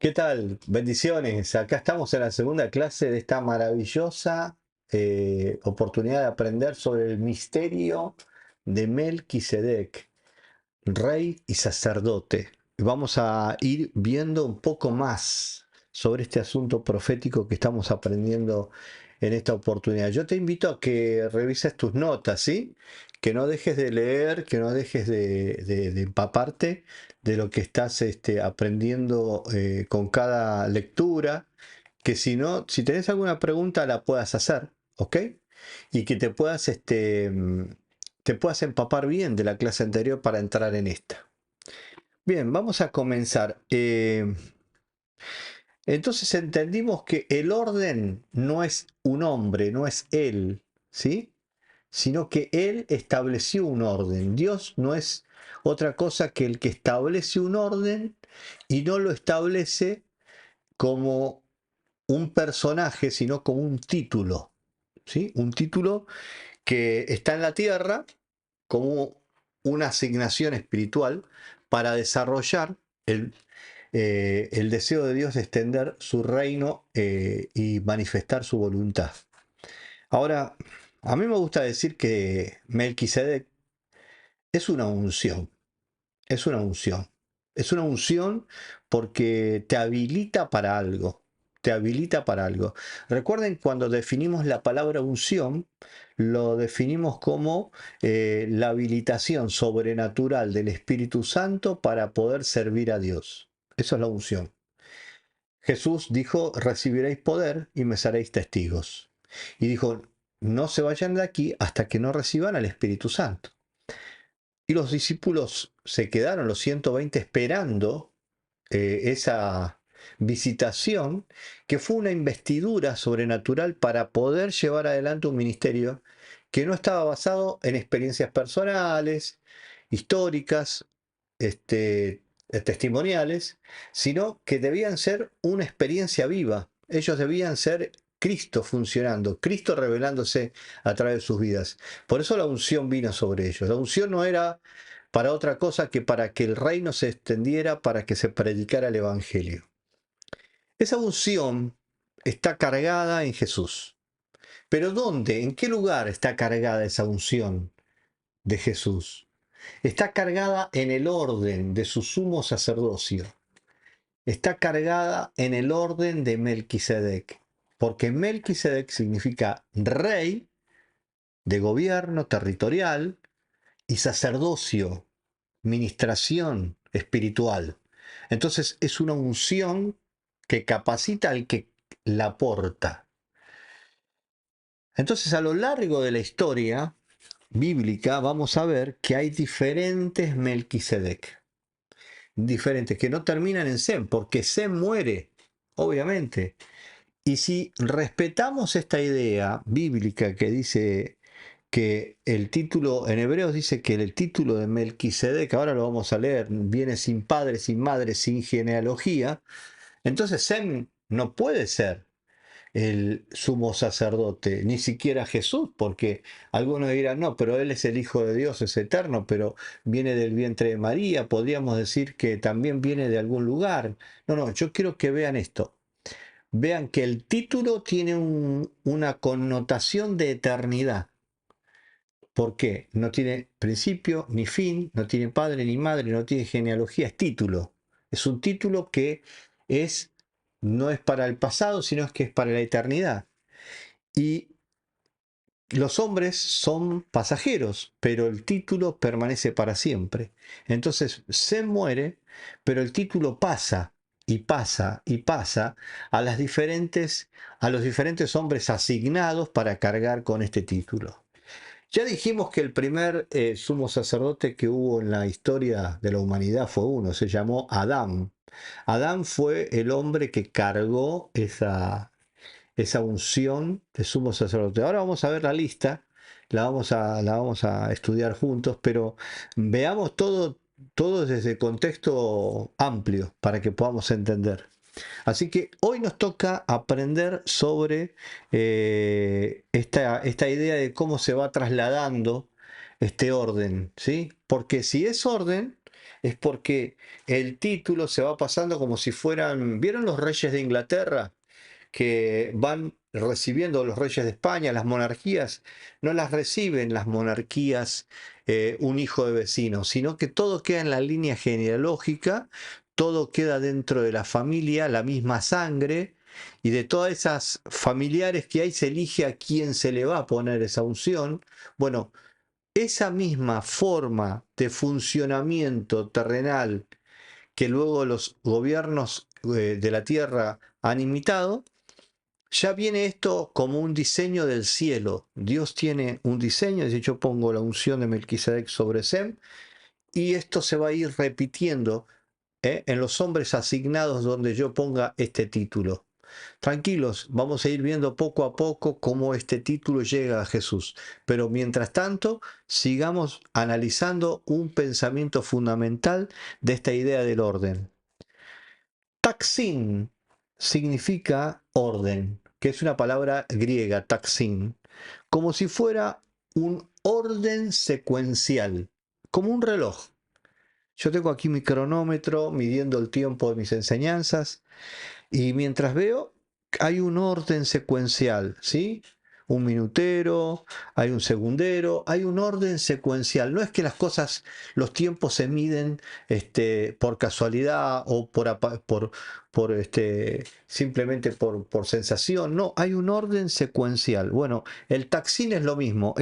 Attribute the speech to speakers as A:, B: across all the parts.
A: ¿Qué tal? Bendiciones. Acá estamos en la segunda clase de esta maravillosa oportunidad de aprender sobre el misterio de Melquisedec, rey y sacerdote. Vamos a ir viendo un poco más sobre este asunto profético que estamos aprendiendo en esta oportunidad. Yo te invito a que revises tus notas, ¿sí? Que no dejes de leer, que no dejes de empaparte de lo que estás aprendiendo con cada lectura, que si no, si tenés alguna pregunta la puedas hacer, ¿ok? Y que te puedas empapar bien de la clase anterior para entrar en esta. Bien, vamos a comenzar. Entonces entendimos que el orden no es un hombre, no es él, ¿sí? Sino que él estableció un orden. Dios no es otra cosa que el que establece un orden y no lo establece como un personaje, sino como un título, ¿sí? Un título que está en la tierra como una asignación espiritual para desarrollar el deseo de Dios de extender su reino y manifestar su voluntad. Ahora, a mí me gusta decir que Melquisedec es una unción, es una unción. Es una unción porque te habilita para algo, te habilita para algo. Recuerden cuando definimos la palabra unción, lo definimos como la habilitación sobrenatural del Espíritu Santo para poder servir a Dios. Eso es la unción. Jesús dijo, recibiréis poder y me seréis testigos. Y dijo, no se vayan de aquí hasta que no reciban al Espíritu Santo. Y los discípulos se quedaron, los 120, esperando esa visitación, que fue una investidura sobrenatural para poder llevar adelante un ministerio que no estaba basado en experiencias personales, históricas, testimoniales, sino que debían ser una experiencia viva. Ellos debían ser Cristo funcionando, Cristo revelándose a través de sus vidas. Por eso la unción vino sobre ellos. La unción no era para otra cosa que para que el reino se extendiera, para que se predicara el Evangelio. Esa unción está cargada en Jesús. Pero ¿dónde? ¿En qué lugar está cargada esa unción de Jesús? Está cargada en el orden de su sumo sacerdocio. Está cargada en el orden de Melquisedec. Porque Melquisedec significa rey de gobierno territorial y sacerdocio, ministración espiritual. Entonces es una unción que capacita al que la porta. Entonces a lo largo de la historia bíblica vamos a ver que hay diferentes Melquisedec, diferentes que no terminan en Sem, porque Sem muere, obviamente. Y si respetamos esta idea bíblica que dice que el título, en Hebreos dice que el título de Melquisedec, ahora lo vamos a leer, viene sin padre, sin madre, sin genealogía, entonces Sem no puede ser el sumo sacerdote, ni siquiera Jesús, porque algunos dirán, no, pero él es el Hijo de Dios, es eterno, pero viene del vientre de María, podríamos decir que también viene de algún lugar. No, no, yo quiero que vean esto. Vean que el título tiene una connotación de eternidad. ¿Por qué? No tiene principio ni fin, no tiene padre ni madre, no tiene genealogía, es título. Es un título que es, no es para el pasado, sino que es para la eternidad. Y los hombres son pasajeros, pero el título permanece para siempre. Entonces se muere, pero el título pasa y pasa y pasa a los diferentes hombres asignados para cargar con este título. Ya dijimos que el primer sumo sacerdote que hubo en la historia de la humanidad fue uno, se llamó Adán. Adán fue el hombre que cargó esa unción de sumo sacerdote. Ahora vamos a ver la lista, la vamos a estudiar juntos, pero veamos todo desde el contexto amplio para que podamos entender. Así que hoy nos toca aprender sobre esta idea de cómo se va trasladando este orden, ¿sí? Porque si es orden, es porque el título se va pasando como si fueran, ¿vieron los reyes de Inglaterra? Que van recibiendo los reyes de España, las monarquías, no las reciben las monarquías un hijo de vecino, sino que todo queda en la línea genealógica, todo queda dentro de la familia, la misma sangre, y de todas esas familiares que hay se elige a quién se le va a poner esa unción. Bueno, esa misma forma de funcionamiento terrenal que luego los gobiernos de la tierra han imitado, ya viene esto como un diseño del cielo. Dios tiene un diseño, es decir, yo pongo la unción de Melquisedec sobre Sem, y esto se va a ir repitiendo en los hombres asignados donde yo ponga este título. Tranquilos, vamos a ir viendo poco a poco cómo este título llega a Jesús. Pero mientras tanto, sigamos analizando un pensamiento fundamental de esta idea del orden. Taxín significa orden, que es una palabra griega, taxín, como si fuera un orden secuencial, como un reloj. Yo tengo aquí mi cronómetro midiendo el tiempo de mis enseñanzas y mientras veo hay un orden secuencial, ¿sí? Un minutero, hay un segundero, hay un orden secuencial. No es que las cosas, los tiempos se miden por casualidad o simplemente por sensación. No, hay un orden secuencial. Bueno, el taxín es lo mismo.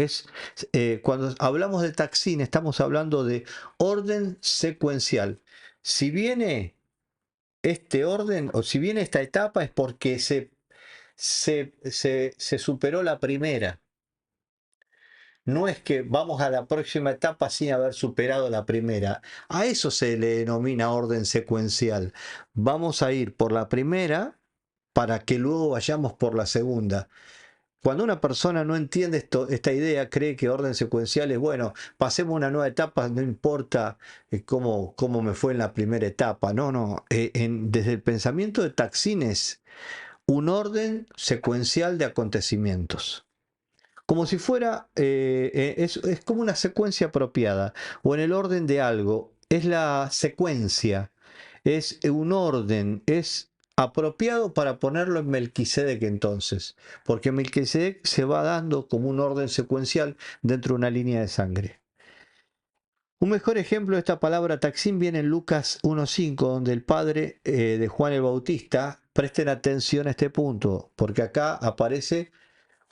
A: Cuando hablamos de taxín, estamos hablando de orden secuencial. Si viene este orden, o si viene esta etapa, es porque se superó la primera. No es que vamos a la próxima etapa sin haber superado la primera. A eso se le denomina orden secuencial. Vamos a ir por la primera para que luego vayamos por la segunda. Cuando una persona no entiende esta idea, cree que orden secuencial es, bueno, pasemos a una nueva etapa, no importa cómo me fue en la primera etapa. No, no. Desde el pensamiento de Taxín es un orden secuencial de acontecimientos. Como si fuera, es como una secuencia apropiada, o en el orden de algo, es la secuencia, es un orden, es apropiado para ponerlo en Melquisedec entonces, porque Melquisedec se va dando como un orden secuencial dentro de una línea de sangre. Un mejor ejemplo de esta palabra taxín viene en Lucas 1.5, donde el padre de Juan el Bautista, presten atención a este punto, porque acá aparece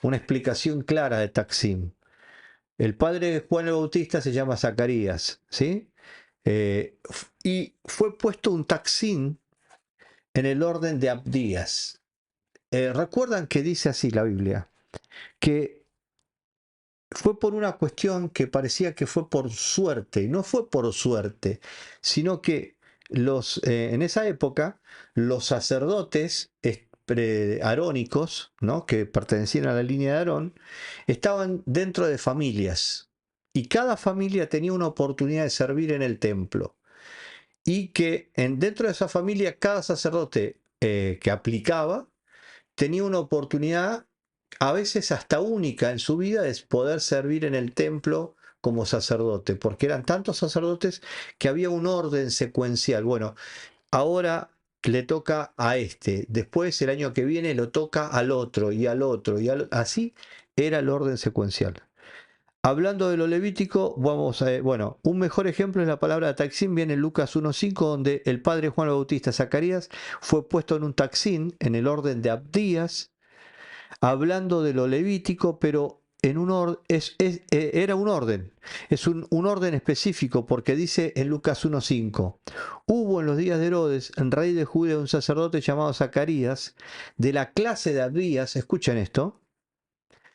A: una explicación clara de taxín. El padre de Juan el Bautista se llama Zacarías, ¿sí? Y fue puesto un taxín en el orden de Abdías. Recuerdan que dice así la Biblia, que fue por una cuestión que parecía que fue por suerte, y no fue por suerte, sino que en esa época los sacerdotes arónicos, ¿no?, que pertenecían a la línea de Aarón, estaban dentro de familias, y cada familia tenía una oportunidad de servir en el templo, y que dentro de esa familia cada sacerdote que aplicaba tenía una oportunidad, a veces hasta única en su vida, de poder servir en el templo como sacerdote, porque eran tantos sacerdotes que había un orden secuencial. Bueno, ahora le toca a este, después el año que viene lo toca al otro y al otro, así era el orden secuencial. Hablando de lo levítico, bueno, un mejor ejemplo es la palabra taxín, viene en Lucas 1.5, donde el padre Juan el Bautista, Zacarías, fue puesto en un taxín, en el orden de Abdías, hablando de lo levítico, pero era un orden, es un orden específico, porque dice en Lucas 1.5, hubo en los días de Herodes, en rey de Judea, un sacerdote llamado Zacarías, de la clase de Abdías, escuchen esto.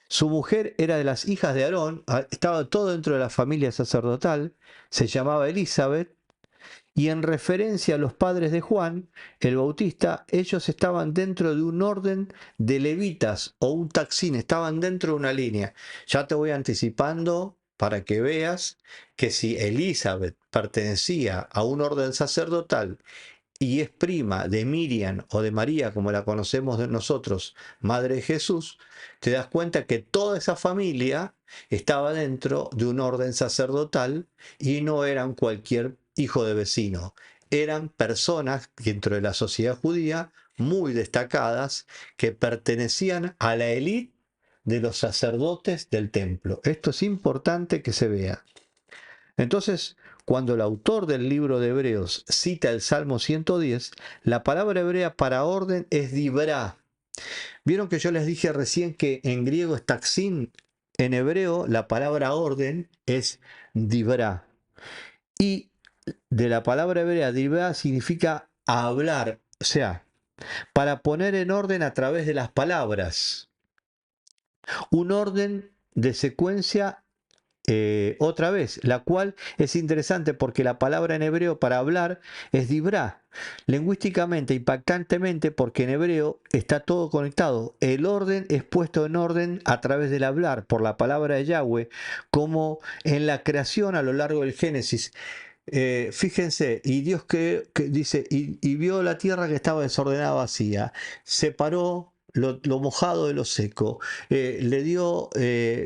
A: Su mujer era de las hijas de Aarón, estaba todo dentro de la familia sacerdotal, se llamaba Elizabeth, y en referencia a los padres de Juan, el Bautista, ellos estaban dentro de un orden de levitas o un taxín, estaban dentro de una línea. Ya te voy anticipando para que veas que si Elizabeth pertenecía a un orden sacerdotal y es prima de Miriam o de María, como la conocemos de nosotros, Madre de Jesús, te das cuenta que toda esa familia estaba dentro de un orden sacerdotal y no eran cualquier hijo de vecino. Eran personas dentro de la sociedad judía muy destacadas que pertenecían a la élite de los sacerdotes del templo. Esto es importante que se vea. Entonces, cuando el autor del libro de Hebreos cita el Salmo 110, la palabra hebrea para orden es dibrá. Vieron que yo les dije recién que en griego es taxín, en hebreo la palabra orden es dibrá. Y de la palabra hebrea dibrá significa hablar, o sea, para poner en orden a través de las palabras. Un orden de secuencia otra vez, la cual es interesante porque la palabra en hebreo para hablar es dibrá. Lingüísticamente, impactantemente, porque en hebreo está todo conectado. El orden es puesto en orden a través del hablar, por la palabra de Yahweh, como en la creación a lo largo del Génesis. Fíjense, y Dios que dice, y vio la tierra que estaba desordenada, vacía, separó lo mojado de lo seco, le dio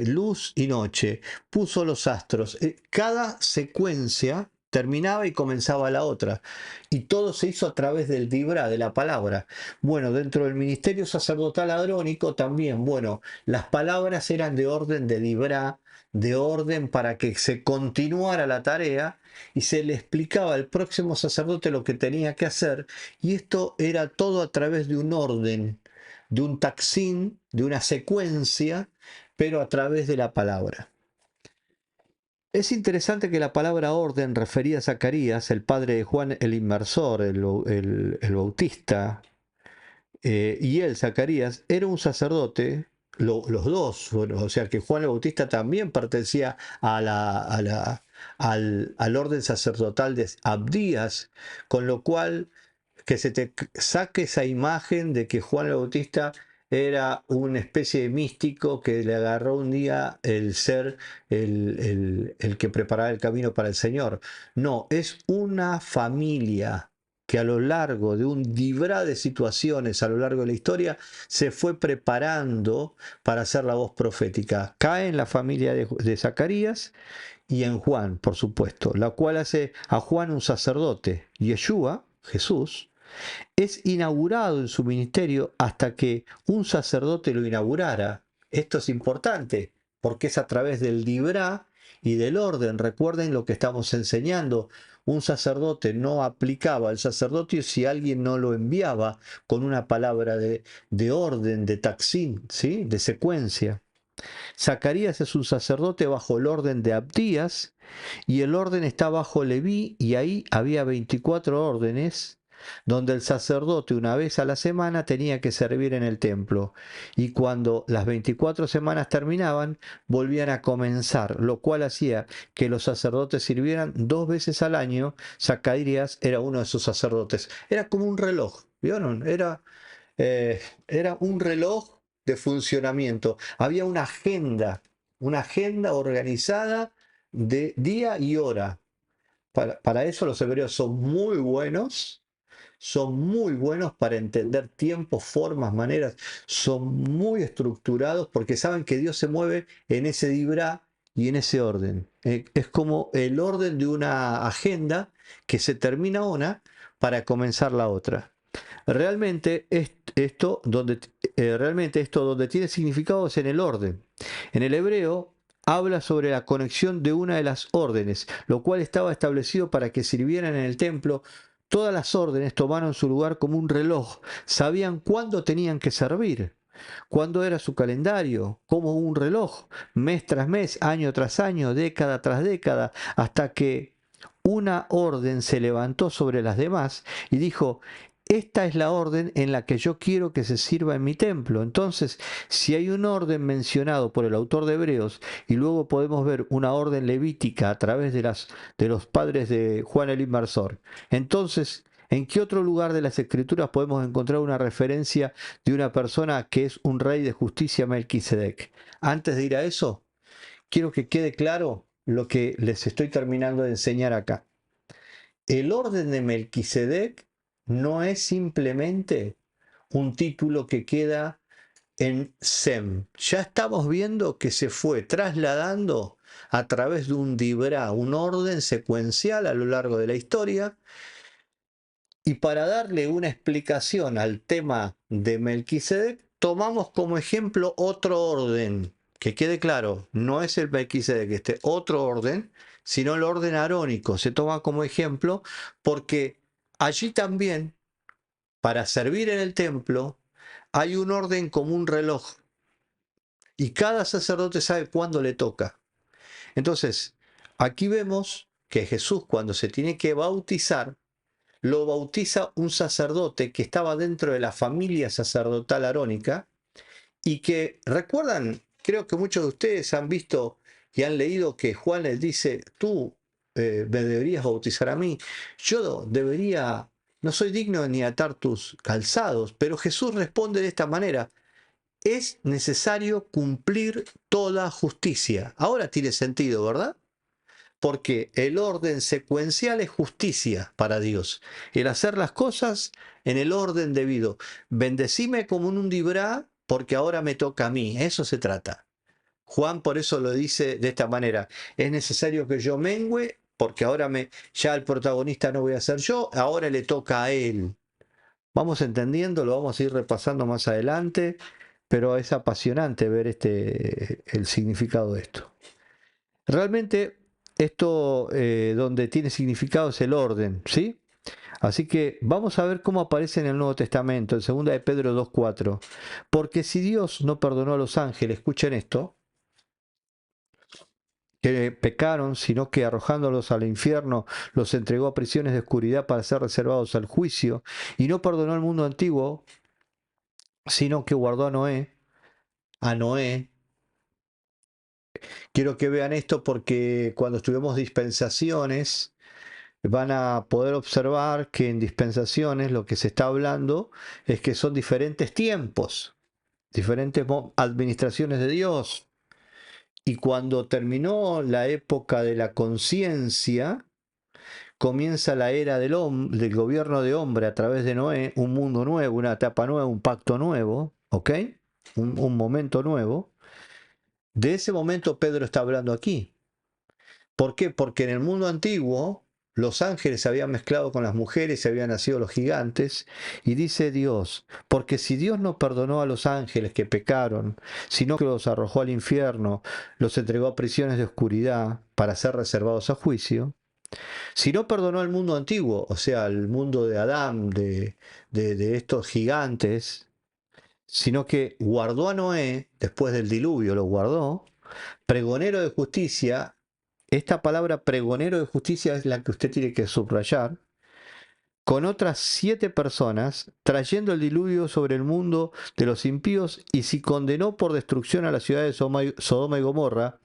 A: luz y noche, puso los astros. Cada secuencia terminaba y comenzaba la otra, y todo se hizo a través del dibra, de la palabra. Bueno, dentro del ministerio sacerdotal adrónico también, bueno, las palabras eran de orden de dibra, de orden para que se continuara la tarea y se le explicaba al próximo sacerdote lo que tenía que hacer, y esto era todo a través de un orden, de un taxín, de una secuencia, pero a través de la palabra. Es interesante que la palabra orden refería a Zacarías, el padre de Juan el Inmersor, el Bautista, y él, Zacarías, era un sacerdote, los dos, bueno, o sea que Juan el Bautista también pertenecía al orden sacerdotal de Abdías, con lo cual que se te saque esa imagen de que Juan el Bautista era una especie de místico que le agarró un día el ser el que preparaba el camino para el Señor. No, es una familia que a lo largo de un dibra de situaciones, a lo largo de la historia, se fue preparando para hacer la voz profética. Cae en la familia de Zacarías y en Juan, por supuesto, la cual hace a Juan un sacerdote. Yeshua, Jesús, es inaugurado en su ministerio hasta que un sacerdote lo inaugurara. Esto es importante porque es a través del dibra y del orden. Recuerden lo que estamos enseñando. Un sacerdote no aplicaba el sacerdocio si alguien no lo enviaba con una palabra de orden, de taxín, ¿sí? De secuencia. Zacarías es un sacerdote bajo el orden de Abdías y el orden está bajo Leví, y ahí había 24 órdenes donde el sacerdote una vez a la semana tenía que servir en el templo, y cuando las 24 semanas terminaban volvían a comenzar, lo cual hacía que los sacerdotes sirvieran 2 veces al año. Zacarías era uno de esos sacerdotes, era como un reloj, ¿vieron? Era un reloj de funcionamiento, había una agenda organizada de día y hora. Para eso los hebreos son muy buenos para entender tiempos, formas, maneras, son muy estructurados porque saben que Dios se mueve en ese dibra y en ese orden. Es como el orden de una agenda que se termina una para comenzar la otra. Realmente esto donde tiene significado es en el orden. En el hebreo habla sobre la conexión de una de las órdenes, lo cual estaba establecido para que sirvieran en el templo. Todas las órdenes tomaron su lugar como un reloj, sabían cuándo tenían que servir, cuándo era su calendario, como un reloj, mes tras mes, año tras año, década tras década, hasta que una orden se levantó sobre las demás y dijo: esta es la orden en la que yo quiero que se sirva en mi templo. Entonces, si hay un orden mencionado por el autor de Hebreos y luego podemos ver una orden levítica a través de los padres de Juan el Inmersor, entonces, ¿en qué otro lugar de las Escrituras podemos encontrar una referencia de una persona que es un rey de justicia, Melquisedec? Antes de ir a eso, quiero que quede claro lo que les estoy terminando de enseñar acá. El orden de Melquisedec no es simplemente un título que queda en Sem. Ya estamos viendo que se fue trasladando a través de un dibrá, un orden secuencial a lo largo de la historia. Y para darle una explicación al tema de Melquisedec, tomamos como ejemplo otro orden. Que quede claro, no es el Melquisedec, este otro orden, sino el orden arónico. Se toma como ejemplo porque allí también, para servir en el templo, hay un orden como un reloj. Y cada sacerdote sabe cuándo le toca. Entonces, aquí vemos que Jesús, cuando se tiene que bautizar, lo bautiza un sacerdote que estaba dentro de la familia sacerdotal arónica y que, recuerdan, creo que muchos de ustedes han visto y han leído que Juan les dice, tú me deberías bautizar a mí, yo debería, no soy digno ni atar tus calzados, pero Jesús responde de esta manera, es necesario cumplir toda justicia. Ahora tiene sentido, ¿verdad? Porque el orden secuencial es justicia para Dios. El hacer las cosas en el orden debido. Bendecime como un dibrá porque ahora me toca a mí. Eso se trata. Juan por eso lo dice de esta manera. Es necesario que yo mengüe porque ahora ya el protagonista no voy a ser yo, ahora le toca a él. Vamos entendiendo, lo vamos a ir repasando más adelante, pero es apasionante ver el significado de esto. Realmente esto donde tiene significado es el orden, ¿sí? Así que vamos a ver cómo aparece en el Nuevo Testamento, en 2 de Pedro 2.4. Porque si Dios no perdonó a los ángeles, escuchen esto, que pecaron, sino que arrojándolos al infierno los entregó a prisiones de oscuridad para ser reservados al juicio, y no perdonó al mundo antiguo, sino que guardó a Noé. Quiero que vean esto porque cuando estudiamos dispensaciones, van a poder observar que en dispensaciones lo que se está hablando es que son diferentes tiempos, diferentes administraciones de Dios. Y cuando terminó la época de la conciencia, comienza la era del gobierno de hombre a través de Noé, un mundo nuevo, una etapa nueva, un pacto nuevo, ¿ok? Un momento nuevo. De ese momento Pedro está hablando aquí. ¿Por qué? Porque en el mundo antiguo los ángeles se habían mezclado con las mujeres, se habían nacido los gigantes, y dice Dios, porque si Dios no perdonó a los ángeles que pecaron, sino que los arrojó al infierno, los entregó a prisiones de oscuridad para ser reservados a juicio, si no perdonó al mundo antiguo, o sea, al mundo de Adán, de estos gigantes, sino que guardó a Noé, después del diluvio lo guardó, pregonero de justicia. Esta palabra pregonero de justicia es la que usted tiene que subrayar, con otras 7 personas, trayendo el diluvio sobre el mundo de los impíos, y si condenó por destrucción a la ciudad de Sodoma y Gomorra,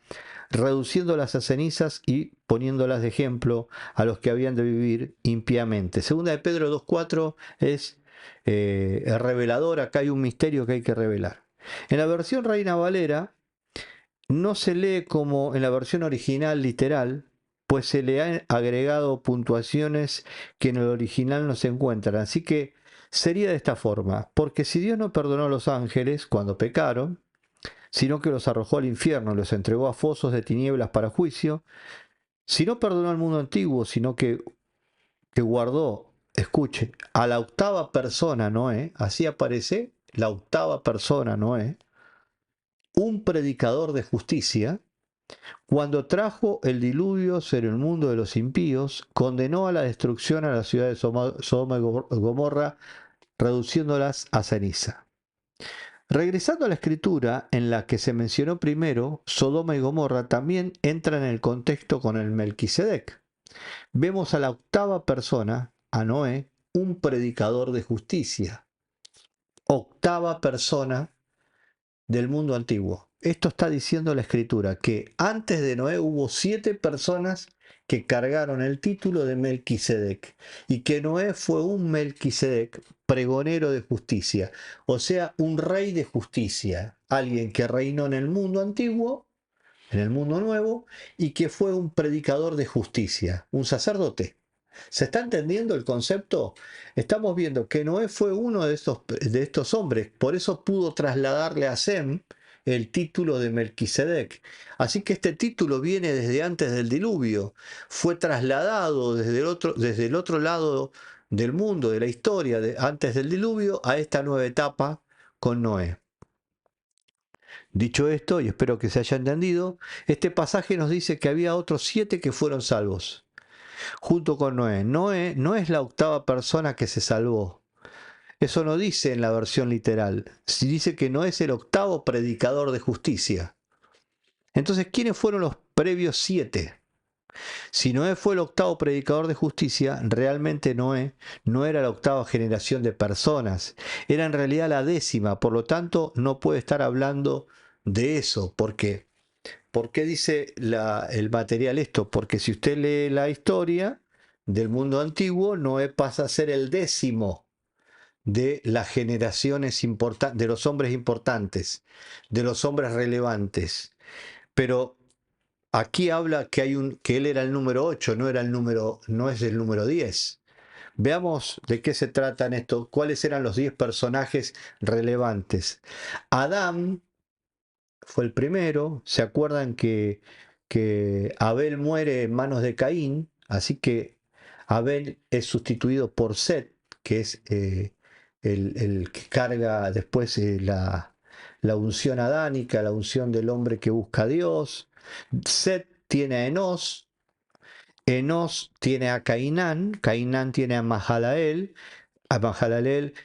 A: reduciéndolas a cenizas y poniéndolas de ejemplo a los que habían de vivir impíamente. Segunda de Pedro 2.4 es revelador, acá hay un misterio que hay que revelar. En la versión Reina Valera, no se lee como en la versión original literal, pues se le han agregado puntuaciones que en el original no se encuentran. Así que sería de esta forma, porque si Dios no perdonó a los ángeles cuando pecaron, sino que los arrojó al infierno, los entregó a fosos de tinieblas para juicio, si no perdonó al mundo antiguo, sino que guardó, escuche, a la octava persona Noé, así aparece la octava persona Noé, un predicador de justicia, cuando trajo el diluvio sobre el mundo de los impíos, condenó a la destrucción a la ciudad de Sodoma y Gomorra, reduciéndolas a ceniza. Regresando a la escritura en la que se mencionó primero, Sodoma y Gomorra también entran en el contexto con el Melquisedec. Vemos a la octava persona, a Noé, un predicador de justicia. Octava persona del mundo antiguo. Esto está diciendo la escritura, que antes de Noé hubo 7 personas que cargaron el título de Melquisedec, y que Noé fue un Melquisedec, pregonero de justicia, o sea, un rey de justicia, alguien que reinó en el mundo antiguo, en el mundo nuevo, y que fue un predicador de justicia, un sacerdote. ¿Se está entendiendo el concepto? Estamos viendo que Noé fue uno de estos hombres, por eso pudo trasladarle a Sem el título de Melquisedec. Así que este título viene desde antes del diluvio, fue trasladado desde el otro lado del mundo, de la historia, antes del diluvio, a esta nueva etapa con Noé. Dicho esto, y espero que se haya entendido, este pasaje nos dice que había otros 7 que fueron salvos, junto con Noé. Noé no es la octava persona que se salvó. Eso no dice en la versión literal. Sí dice que Noé es el octavo predicador de justicia. Entonces, ¿quiénes fueron los previos 7? Si Noé fue el octavo predicador de justicia, realmente Noé no era la octava generación de personas, era en realidad la 10ª, por lo tanto no puede estar hablando de eso. ¿Por qué? ¿Por qué dice el material esto? Porque si usted lee la historia del mundo antiguo, Noé pasa a ser el 10º de las generaciones importantes, de los hombres importantes, de los hombres relevantes. Pero aquí habla que él era el número 8, no es el número 10. Veamos de qué se trata en esto, cuáles eran los 10 personajes relevantes. Adán fue el primero. ¿Se acuerdan que Abel muere en manos de Caín? Así que Abel es sustituido por Set, que es el que carga después la unción adánica, la unción del hombre que busca a Dios. Set tiene a Enos, Enos tiene a Cainán, Cainán tiene a Mahalalel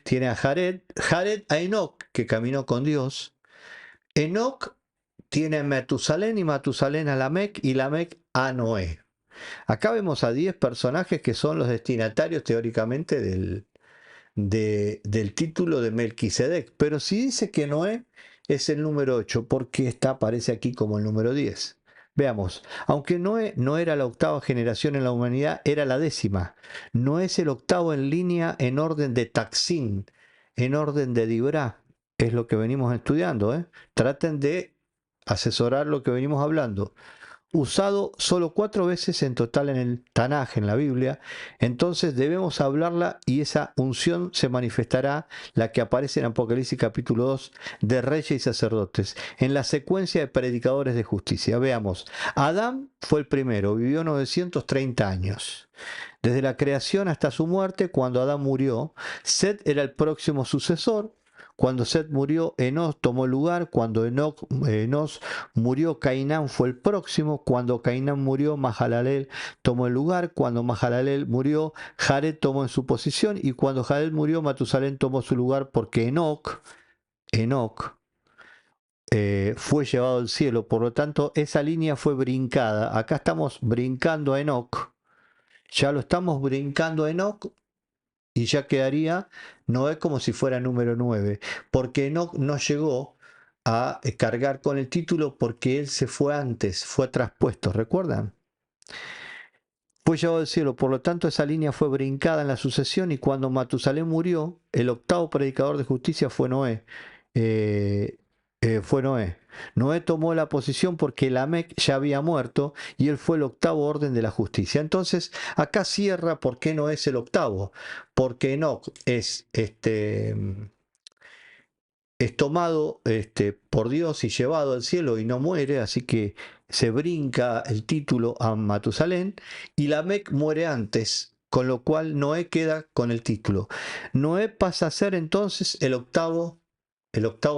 A: tiene a Jared, Jared a Enoc, que caminó con Dios. Enoc tiene a Matusalén y Matusalén a Lamec y Lamec a Noé. Acá vemos a 10 personajes que son los destinatarios teóricamente del título de Melquisedec. Pero si dice que Noé es el número 8, ¿por qué aparece aquí como el número 10? Veamos, aunque Noé no era la octava generación en la humanidad, era la 10ª. No es el octavo en línea en orden de Taxín, en orden de Dibra. Es lo que venimos estudiando, ¿eh? Traten de asesorar lo que venimos hablando. Usado solo 4 veces en total en el Tanaj, en la Biblia, entonces debemos hablarla y esa unción se manifestará, la que aparece en Apocalipsis capítulo 2, de reyes y sacerdotes, en la secuencia de predicadores de justicia. Veamos, Adán fue el primero, vivió 930 años. Desde la creación hasta su muerte, cuando Adán murió, Set era el próximo sucesor. Cuando Set murió, Enos tomó lugar. Cuando Enos murió, Cainán fue el próximo. Cuando Cainán murió, Mahalalel tomó el lugar. Cuando Mahalalel murió, Jared tomó en su posición. Y cuando Jared murió, Matusalén tomó su lugar, porque Enoc fue llevado al cielo. Por lo tanto, esa línea fue brincada. Acá estamos brincando a Enoc. Ya lo estamos brincando a Enoc. Y ya quedaría Noé como si fuera número 9, porque Enoc no llegó a cargar con el título porque él se fue antes, fue traspuesto, ¿recuerdan? Fue llevado al cielo, por lo tanto esa línea fue brincada en la sucesión, y cuando Matusalén murió, el octavo predicador de justicia fue Noé. Fue Noé. Noé tomó la posición porque Lamec ya había muerto y él fue el octavo orden de la justicia. Entonces, acá cierra por qué no es el octavo. Porque Enoc es tomado por Dios y llevado al cielo y no muere, así que se brinca el título a Matusalén, y Lamec muere antes, con lo cual Noé queda con el título. Noé pasa a ser entonces el octavo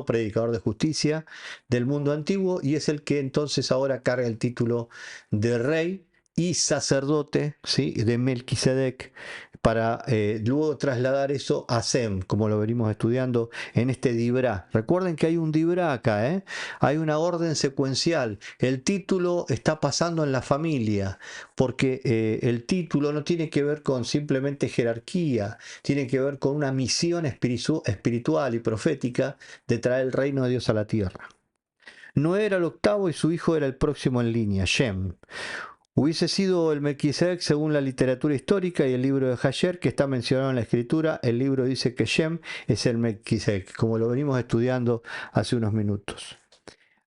A: predicador de justicia del mundo antiguo, y es el que entonces ahora carga el título de rey y sacerdote, ¿sí?, de Melquisedec, para luego trasladar eso a Sem, como lo venimos estudiando en este Dibra. Recuerden que hay un Dibra acá, ¿eh? Hay una orden secuencial. El título está pasando en la familia, porque el título no tiene que ver con simplemente jerarquía, tiene que ver con una misión espiritual y profética de traer el reino de Dios a la tierra. Noé era el octavo y su hijo era el próximo en línea, Shem. Hubiese sido el Melquisedec según la literatura histórica y el libro de Hayer, que está mencionado en la escritura. El libro dice que Shem es el Melquisedec, como lo venimos estudiando hace unos minutos.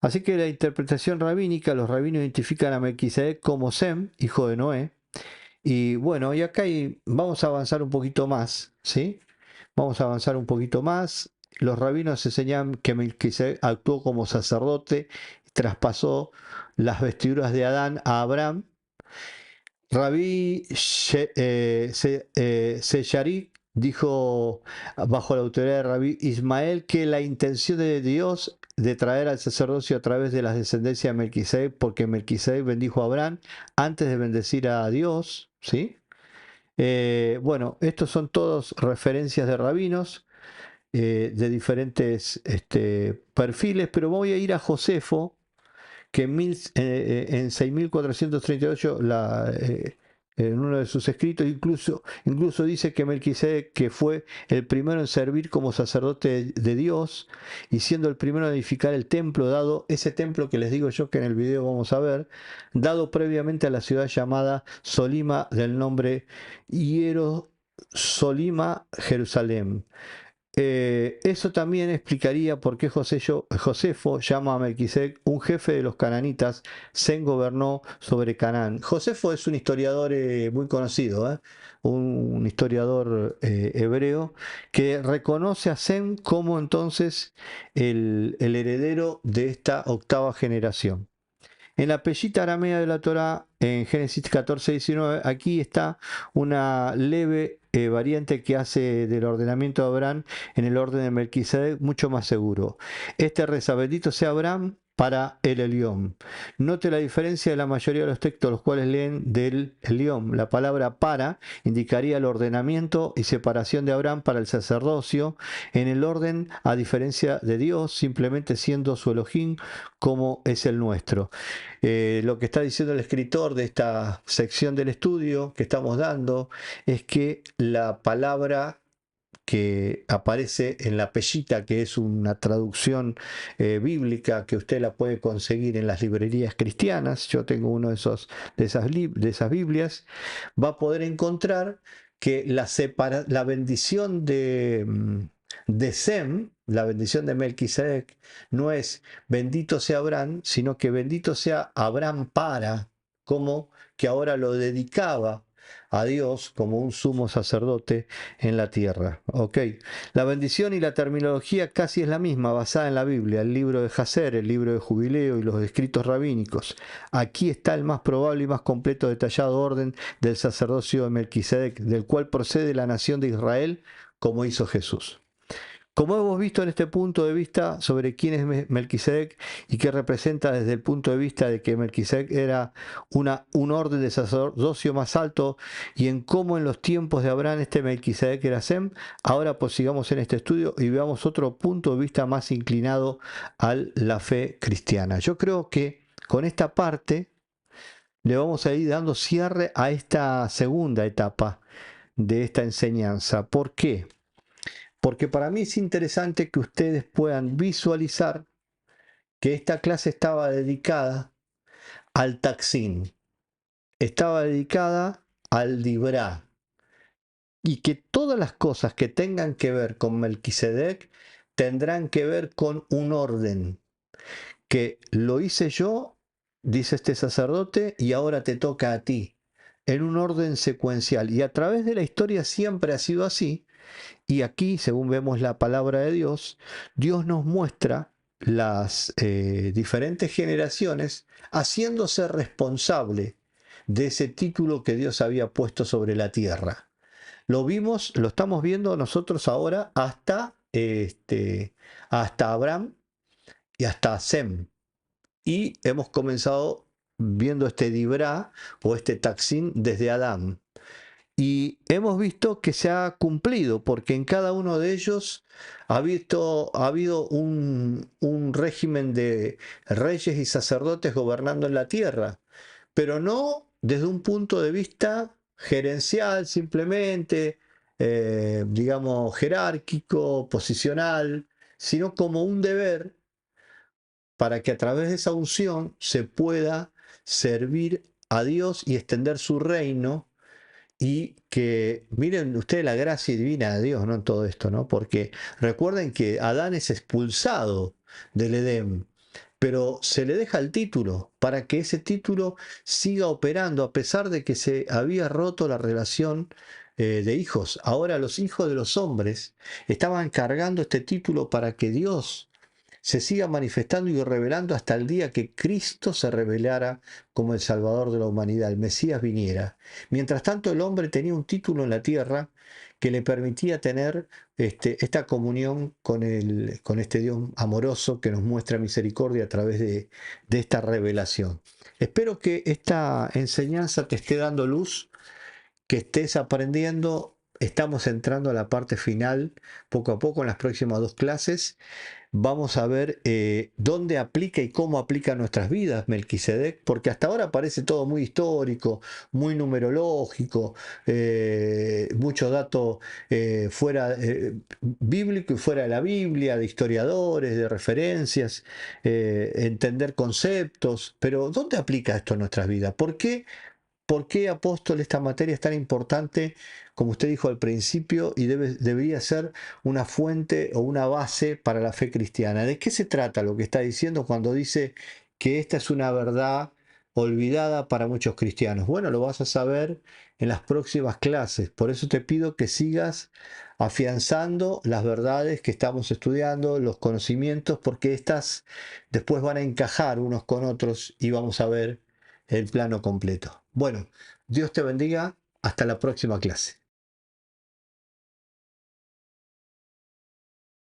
A: Así que la interpretación rabínica, los rabinos identifican a Melquisedec como Sem, hijo de Noé. Y bueno, y acá vamos a avanzar un poquito más, ¿sí? Vamos a avanzar un poquito más. los rabinos enseñan que Melquisedec actuó como sacerdote, traspasó las vestiduras de Adán a Abraham. Rabí Seyarik dijo, bajo la autoridad de Rabí Ismael, que la intención de Dios de traer al sacerdocio a través de la descendencia de Melquisedec, porque Melquisedec bendijo a Abraham antes de bendecir a Dios, ¿sí? Bueno, estos son todos referencias de rabinos de diferentes perfiles, pero voy a ir a Josefo, que en 6438 en uno de sus escritos incluso dice que Melquisedec, que fue el primero en servir como sacerdote de Dios y siendo el primero en edificar el templo, dado ese templo que les digo yo que en el video vamos a ver, dado previamente a la ciudad llamada Solima, del nombre Hierosolima, Jerusalén. Eso también explicaría por qué Josefo llama a Melquisedec un jefe de los cananitas. Sem gobernó sobre Canaán. Josefo es un historiador muy conocido, un historiador hebreo que reconoce a Sem como entonces el heredero de esta octava generación. En la pellita aramea de la Torá, en Génesis 14:19, aquí está una leve variante que hace del ordenamiento de Abraham en el orden de Melquisedec mucho más seguro. Este reza, bendito sea Abraham para el Elión. Note la diferencia de la mayoría de los textos, los cuales leen del Elión. La palabra para indicaría el ordenamiento y separación de Abraham para el sacerdocio, en el orden a diferencia de Dios, simplemente siendo su Elohim como es el nuestro. Lo que está diciendo el escritor de esta sección del estudio que estamos dando es que la palabra que aparece en la Pellita, que es una traducción bíblica que usted la puede conseguir en las librerías cristianas, yo tengo uno de esas Biblias, va a poder encontrar que la bendición de Sem, la bendición de Melquisedec, no es bendito sea Abraham, sino que bendito sea Abraham para, como que ahora lo dedicaba a Dios como un sumo sacerdote en la tierra. Ok, la bendición y la terminología casi es la misma, basada en la Biblia, el libro de Jacer, el libro de Jubileo y los escritos rabínicos. Aquí está el más probable y más completo detallado orden del sacerdocio de Melquisedec, del cual procede la nación de Israel, como hizo Jesús. Como hemos visto en este punto de vista sobre quién es Melquisedec y qué representa desde el punto de vista de que Melquisedec era un orden de sacerdocio más alto y en cómo en los tiempos de Abraham este Melquisedec era Sem, ahora pues sigamos en este estudio y veamos otro punto de vista más inclinado a la fe cristiana. Yo creo que con esta parte le vamos a ir dando cierre a esta segunda etapa de esta enseñanza. ¿Por qué? Porque para mí es interesante que ustedes puedan visualizar que esta clase estaba dedicada al Taksin, estaba dedicada al Dibrá, y que todas las cosas que tengan que ver con Melquisedec tendrán que ver con un orden, que lo hice yo, dice este sacerdote, y ahora te toca a ti, en un orden secuencial. Y a través de la historia siempre ha sido así. Y aquí, según vemos la palabra de Dios, Dios nos muestra las diferentes generaciones haciéndose responsable de ese título que Dios había puesto sobre la tierra. Lo vimos, lo estamos viendo nosotros ahora hasta Abraham y hasta Sem. Y hemos comenzado viendo este Dibrá o este Taksin desde Adán. Y hemos visto que se ha cumplido, porque en cada uno de ellos ha habido un régimen de reyes y sacerdotes gobernando en la tierra, pero no desde un punto de vista gerencial simplemente, digamos, jerárquico, posicional, sino como un deber para que a través de esa unción se pueda servir a Dios y extender su reino. Y que miren ustedes la gracia divina de Dios, ¿no? En todo esto, ¿no? Porque recuerden que Adán es expulsado del Edén, pero se le deja el título para que ese título siga operando a pesar de que se había roto la relación de hijos. Ahora los hijos de los hombres estaban cargando este título para que Dios se siga manifestando y revelando hasta el día que Cristo se revelara como el Salvador de la humanidad, el Mesías viniera. Mientras tanto, el hombre tenía un título en la tierra que le permitía tener esta comunión con este Dios amoroso que nos muestra misericordia a través de esta revelación. Espero que esta enseñanza te esté dando luz, que estés aprendiendo. Estamos entrando a la parte final, poco a poco, en las próximas 2 clases. Vamos a ver dónde aplica y cómo aplica a nuestras vidas Melquisedec, porque hasta ahora parece todo muy histórico, muy numerológico, mucho dato fuera bíblico y fuera de la Biblia, de historiadores, de referencias, entender conceptos, pero ¿dónde aplica esto a nuestras vidas? ¿Por qué, apóstol, esta materia es tan importante, como usted dijo al principio, y debería ser una fuente o una base para la fe cristiana? ¿De qué se trata lo que está diciendo cuando dice que esta es una verdad olvidada para muchos cristianos? Bueno, lo vas a saber en las próximas clases. Por eso te pido que sigas afianzando las verdades que estamos estudiando, los conocimientos, porque estas después van a encajar unos con otros y vamos a ver el plano completo. Bueno, Dios te bendiga. Hasta la próxima clase.